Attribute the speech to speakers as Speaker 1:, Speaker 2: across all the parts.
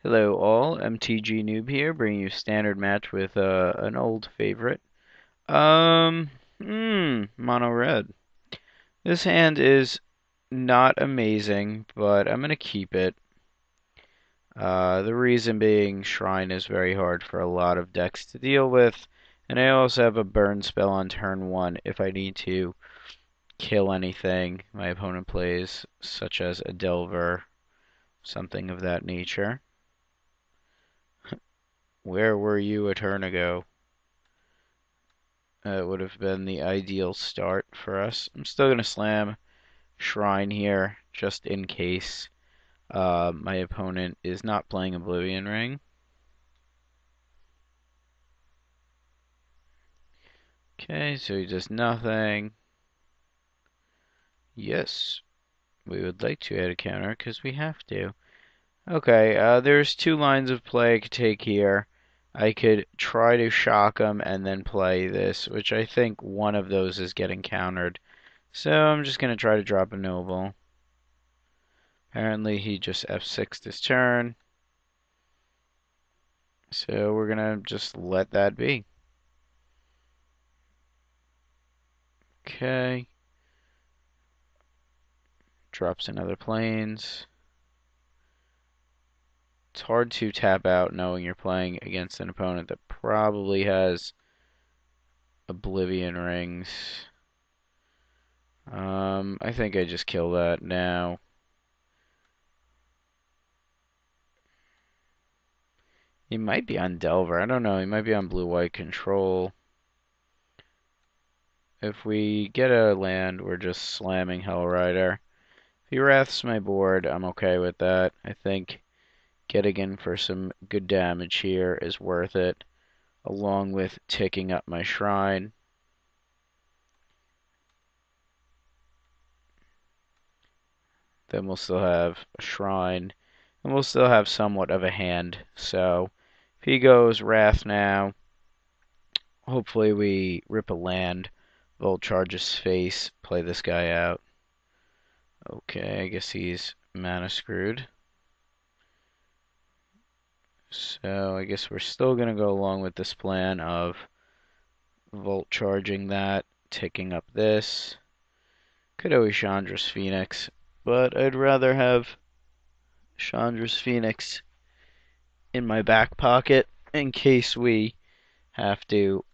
Speaker 1: Hello all, mtg noob here, bringing you standard match with an old favorite. Mono red. This hand is not amazing, but I'm gonna keep it. The reason being, Shrine is very hard for a lot of decks to deal with, and I also have a burn spell on turn 1 if I need to kill anything my opponent plays, such as a Delver, something of that nature. Where were you a turn ago? That would have been the ideal start for us. I'm still going to slam Shrine here, just in case my opponent is not playing Oblivion Ring. Okay, so he does nothing. Yes, we would like to add a counter because we have to. Okay, there's two lines of play I could take here. I could try to shock him and then play this, which I think one of those is getting countered. So I'm just going to try to drop a Noble. Apparently he just F6'd his turn. So we're going to just let that be. Okay. Drops another planes. It's hard to tap out knowing you're playing against an opponent that probably has Oblivion Rings. I think I just kill that now. He might be on Delver. I don't know. He might be on blue-white control. If we get a land, we're just slamming Hellrider. If he wraths my board, I'm okay with that. I think getting in for some good damage here is worth it, along with ticking up my shrine. Then we'll still have a shrine, and we'll still have somewhat of a hand. So if he goes Wrath now, hopefully we rip a land, Volt Charge's face, play this guy out. Okay, I guess he's mana screwed. So I guess we're still going to go along with this plan of Volt charging that, ticking up this. Could always Chandra's Phoenix, but I'd rather have Chandra's Phoenix in my back pocket in case we have to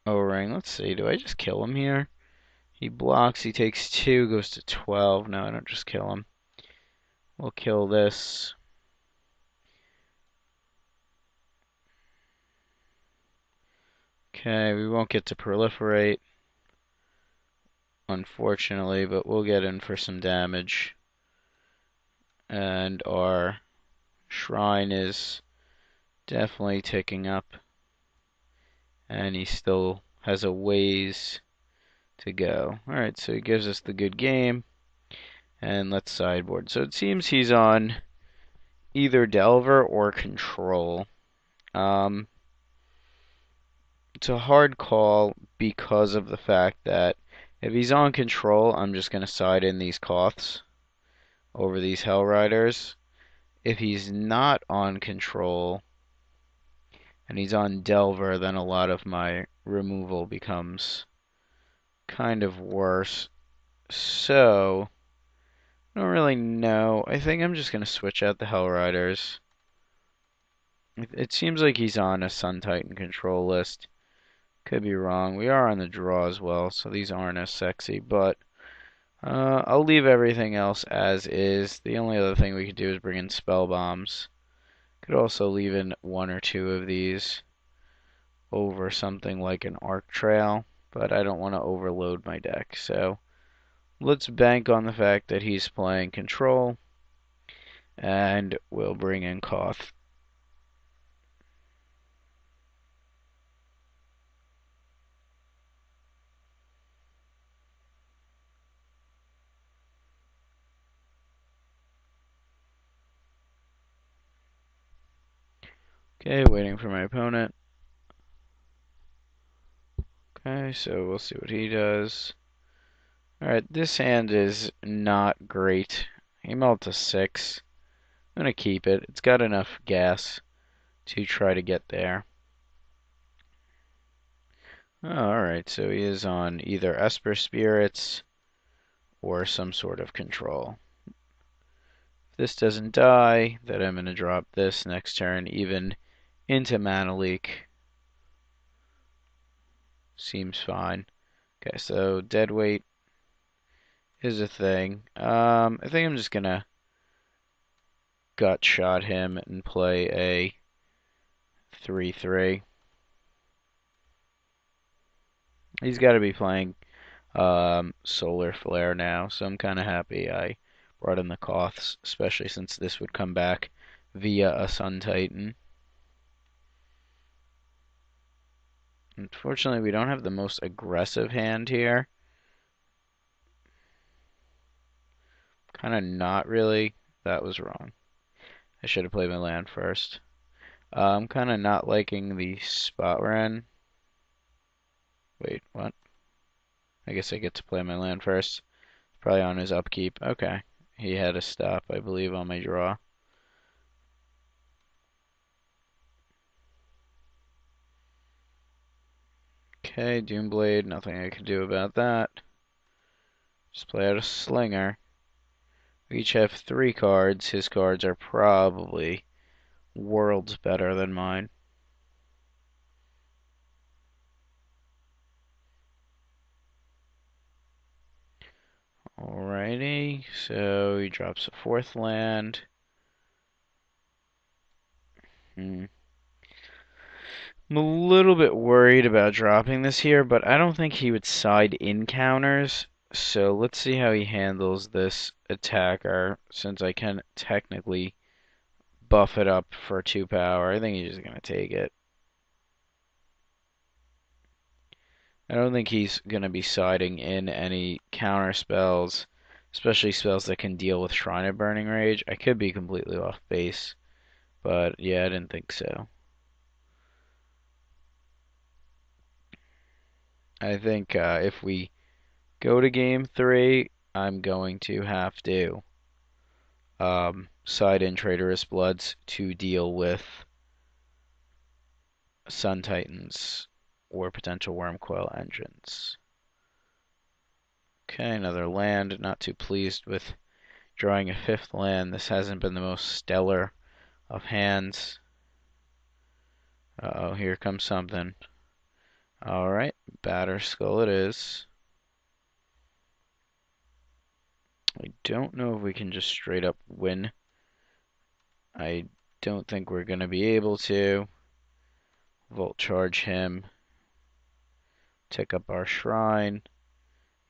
Speaker 1: O-ring. Let's see, do I just kill him here? He blocks, he takes 2, goes to 12. No, I don't just kill him. We'll kill this. Okay, we won't get to proliferate, unfortunately, but we'll get in for some damage. And our shrine is definitely ticking up. And he still has a ways to go. Alright, so he gives us the good game. And let's sideboard. So it seems he's on either Delver or Control. It's a hard call because of the fact that if he's on Control, I'm just going to side in these Koths over these Hellriders. If he's not on Control and he's on Delver, then a lot of my removal becomes kind of worse. So, I don't really know. I think I'm just going to switch out the Hellriders. It seems like he's on a Sun Titan control list. Could be wrong. We are on the draw as well, so these aren't as sexy, but I'll leave everything else as is. The only other thing we could do is bring in spell bombs. Could also leave in one or two of these over something like an arc trail, but I don't want to overload my deck. So let's bank on the fact that he's playing control, and we'll bring in Koth. Okay, waiting for my opponent. Okay, so we'll see what he does. Alright, this hand is not great. He melts a 6. I'm gonna keep it. It's got enough gas to try to get there. Alright, so he is on either Esper Spirits or some sort of control. If this doesn't die, then I'm gonna drop this next turn, even into Mana Leak. Seems fine. Okay, so Deadweight is a thing. I think I'm just gonna gut shot him and play a 3/3. He's got to be playing Solar Flare now, so I'm kind of happy I brought in the Koths, especially since this would come back via a Sun Titan. Unfortunately, we don't have the most aggressive hand here. Kind of not really. That was wrong. I should have played my land first. I'm kind of not liking the spot we're in. Wait, what? I guess I get to play my land first. Probably on his upkeep. Okay. He had a stop, I believe, on my draw. Okay, Doomblade, nothing I could do about that. Just play out a Slinger. We each have 3 cards. His cards are probably worlds better than mine. Alrighty, so he drops a 4th land. I'm a little bit worried about dropping this here, but I don't think he would side in counters. So let's see how he handles this attacker, since I can technically buff it up for 2 power. I think he's just going to take it. I don't think he's going to be siding in any counter spells, especially spells that can deal with Shrine of Burning Rage. I could be completely off base, but yeah, I didn't think so. I think if we go to game 3, I'm going to have to side in Traitorous Bloods to deal with Sun Titans or potential Wormcoil engines. Okay, another land. Not too pleased with drawing a 5th land. This hasn't been the most stellar of hands. Uh-oh, here comes something. Alright, Batterskull it is. I don't know if we can just straight up win. I don't think we're going to be able to. Volt charge him. Tick up our shrine.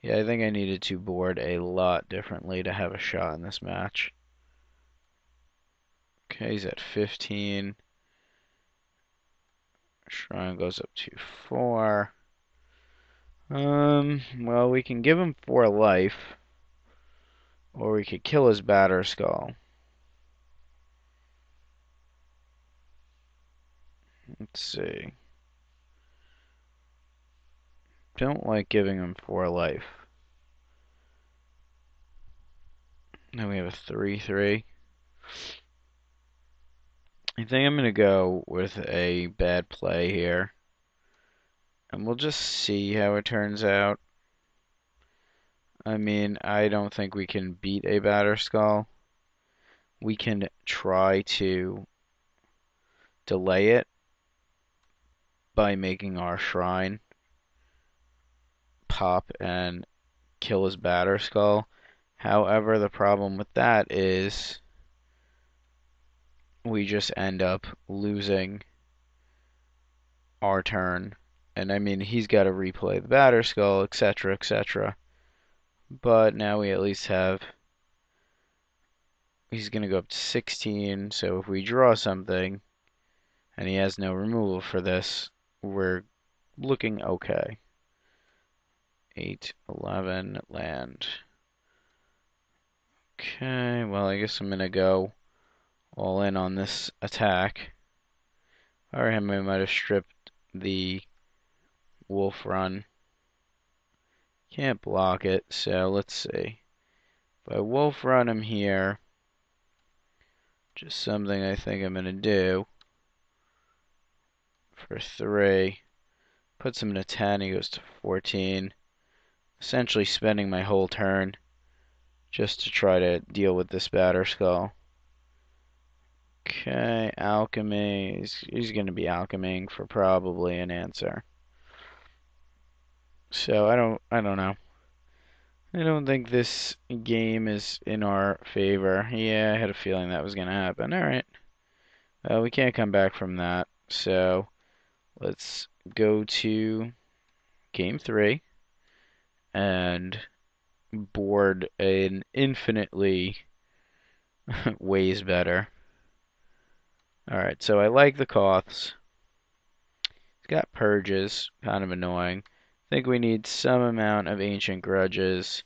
Speaker 1: Yeah, I think I needed to board a lot differently to have a shot in this match. Okay, he's at 15. Shrine goes up to 4. Well, we can give him 4 life. Or we could kill his Batterskull. Let's see. Don't like giving him 4 life. Now we have a 3/3. I think I'm going to go with a bad play here. And we'll just see how it turns out. I mean, I don't think we can beat a Batterskull. We can try to delay it by making our shrine pop and kill his Batterskull. However, the problem with that is we just end up losing our turn. And I mean, he's got to replay the Batterskull, etc., etc. But now we at least have... He's going to go up to 16, so if we draw something, and he has no removal for this, we're looking okay. 8, 11, land. Okay, well, I guess I'm going to go all in on this attack. Or him, I might have stripped the Wolf Run. Can't block it, so let's see. If I Wolf Run him here, Just something I think I'm gonna do for 3. Puts him to 10, he goes to 14. Essentially spending my whole turn just to try to deal with this batter skull. Okay, alchemy. He's going to be alchemying for probably an answer. So I don't know. I don't think this game is in our favor. Yeah, I had a feeling that was going to happen. All right. We can't come back from that. So let's go to game 3 and board an infinitely ways better. Alright, so I like the Koths. It's got purges, kind of annoying. I think we need some amount of ancient grudges,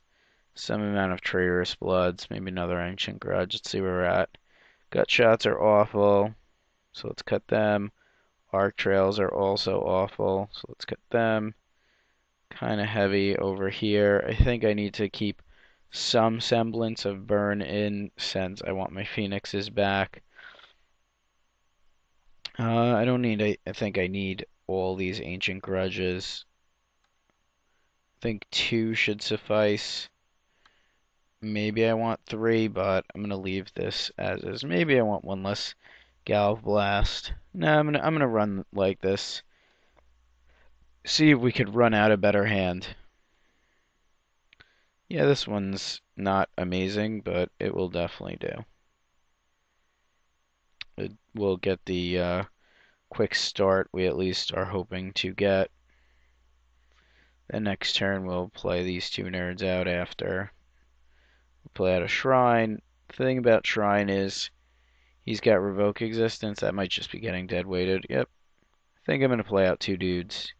Speaker 1: some amount of traitorous bloods, maybe another ancient grudge. Let's see where we're at. Gut shots are awful, so let's cut them. Arc trails are also awful, so let's cut them. Kind of heavy over here. I think I need to keep some semblance of burn in since I want my phoenixes back. I don't need, I think I need all these ancient grudges. I think 2 should suffice. Maybe I want 3, but I'm gonna leave this as is. Maybe I want 1 less Galv Blast. No, I'm gonna run like this. See if we could run out a better hand. Yeah, this one's not amazing, but it will definitely do. It will get the quick start we at least are hoping to get. The next turn we'll play these 2 nerds out after. We'll play out a Shrine. The thing about Shrine is he's got Revoke Existence. That might just be getting dead weighted. Yep. I think I'm going to play out 2 dudes.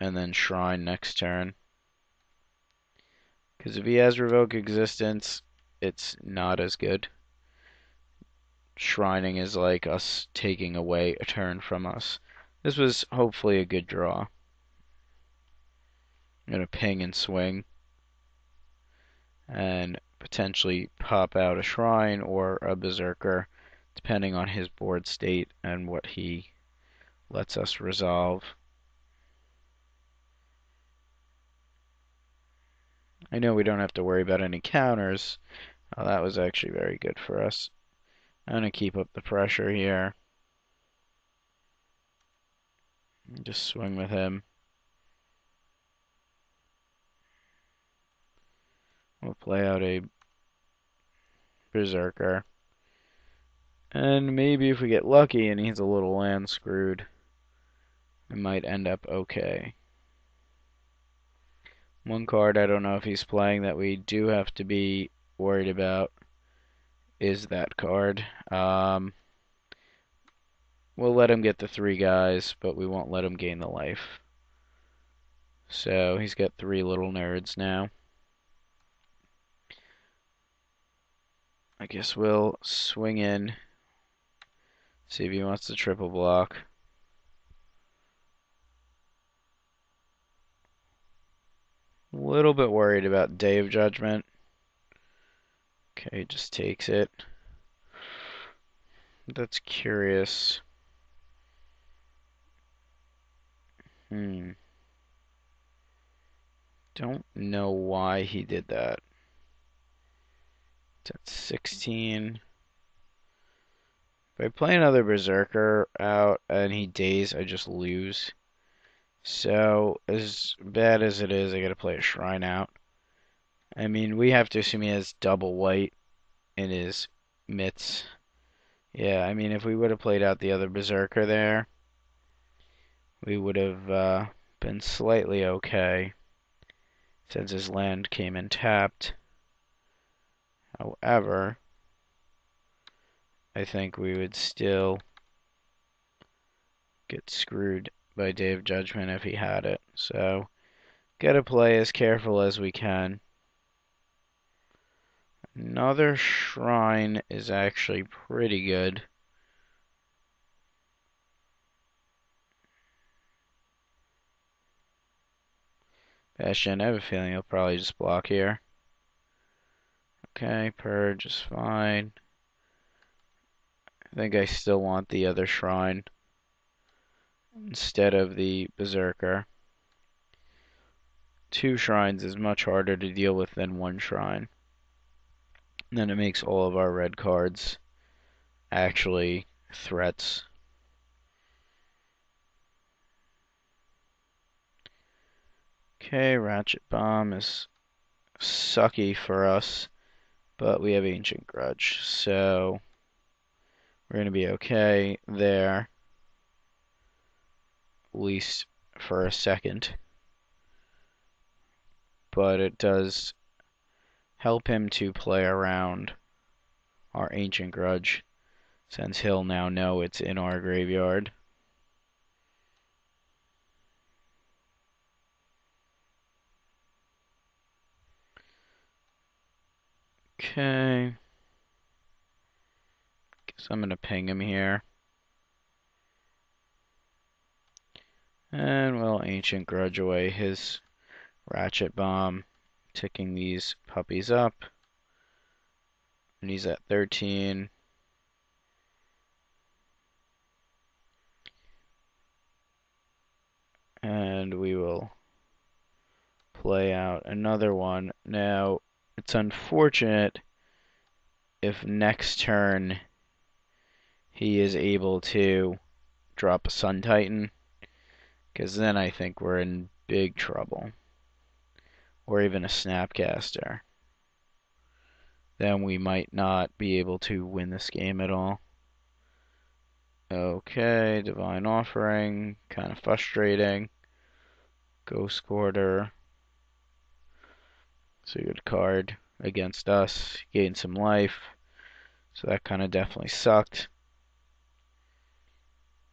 Speaker 1: And then Shrine next turn. Because if he has Revoke Existence, it's not as good. Shrining is like us taking away a turn from us. This was hopefully a good draw. I'm going to ping and swing. And potentially pop out a Shrine or a Berserker, depending on his board state and what he lets us resolve. I know we don't have to worry about any counters. Oh, that was actually very good for us. I'm going to keep up the pressure here. Just swing with him. We'll play out a Berserker. And maybe if we get lucky and he's a little land screwed, it might end up okay. One card I don't know if he's playing that we do have to be worried about is that card. We'll let him get the 3 guys, but we won't let him gain the life. So he's got 3 little nerds now. I guess we'll swing in, see if he wants to triple block. A little bit worried about Day of Judgment. Okay, just takes it. That's curious. Don't know why he did that. It's at 16. If I play another Berserker out and he days, I just lose. So, as bad as it is, I gotta play a Shrine out. I mean, we have to assume he has double white in his mitts. Yeah, I mean, if we would have played out the other Berserker there, we would have been slightly okay, since his land came in tapped. However, I think we would still get screwed by Day of Judgment if he had it. So, gotta play as careful as we can. Another Shrine is actually pretty good. Bastion, I have a feeling he'll probably just block here. Okay, Purge is fine. I think I still want the other shrine instead of the Berserker. 2 shrines is much harder to deal with than 1 shrine. And then it makes all of our red cards actually threats. Okay, Ratchet Bomb is sucky for us, but we have Ancient Grudge, so we're going to be okay there, at least for a second. But it does help him to play around our Ancient Grudge, since he'll now know it's in our graveyard. Okay. Guess I'm gonna ping him here. And we'll Ancient Grudge away his Ratchet Bomb, ticking these puppies up. And he's at 13. And we will play out another one. Now, it's unfortunate if next turn he is able to drop a Sun Titan, because then I think we're in big trouble. Or even a Snapcaster. Then we might not be able to win this game at all. Okay, Divine Offering, kind of frustrating. Ghost Quarter. It's a good card against us. Gain some life. So that kind of definitely sucked.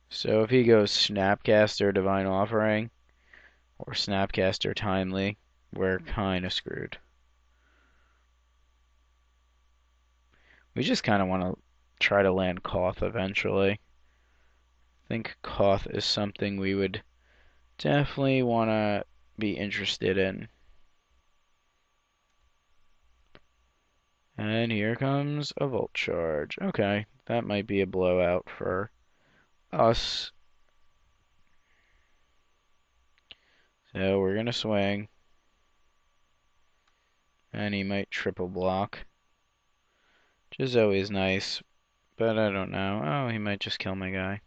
Speaker 1: So if he goes Snapcaster Divine Offering or Snapcaster Timely, we're kind of screwed. We just kind of want to try to land Koth eventually. I think Koth is something we would definitely want to be interested in. And here comes a Volt Charge. Okay, that might be a blowout for us. So we're going to swing. And he might triple block, which is always nice, but I don't know. Oh, he might just kill my guy.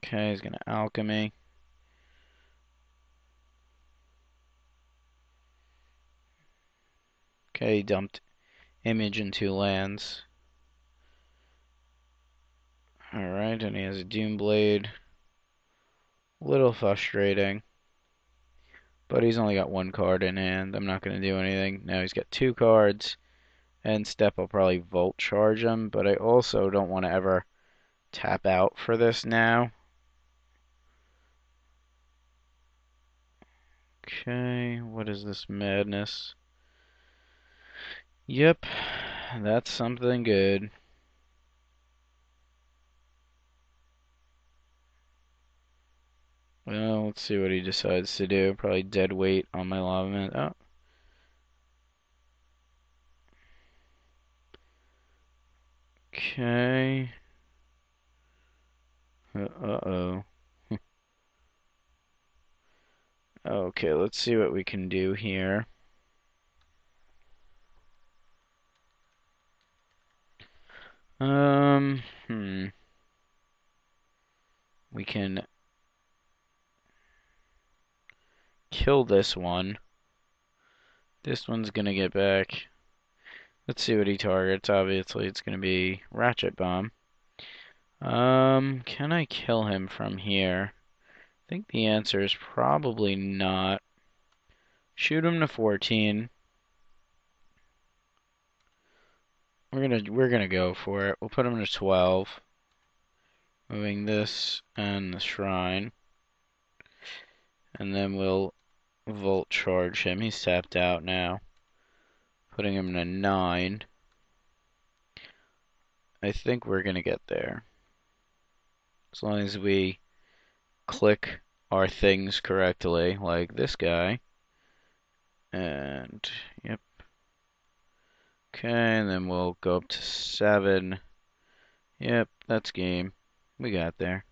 Speaker 1: Okay, he's going to Alchemy. Okay, he dumped Image into lands. Alright, and he has a Doomblade. A little frustrating. But he's only got 1 card in hand. I'm not going to do anything. Now he's got 2 cards. And Step will probably Volt Charge him. But I also don't want to ever tap out for this now. Okay, what is this madness? Yep, that's something good. Well, let's see what he decides to do. Probably dead weight on my Lava Man. Oh. Okay. Uh-oh. Okay, let's see what we can do here. We can kill this one. This one's gonna get back. Let's see what he targets. Obviously, it's gonna be Ratchet Bomb. Can I kill him from here? I think the answer is probably not. Shoot him to 14. We're gonna go for it. We'll put him to 12. Moving this and the shrine. And then we'll Volt Charge him. He's tapped out now. Putting him in a 9. I think we're gonna get there. As long as we click our things correctly, like this guy. And, yep. Okay, and then we'll go up to 7. Yep, that's game. We got there.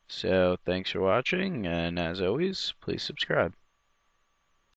Speaker 1: So, thanks for watching, and as always, please subscribe.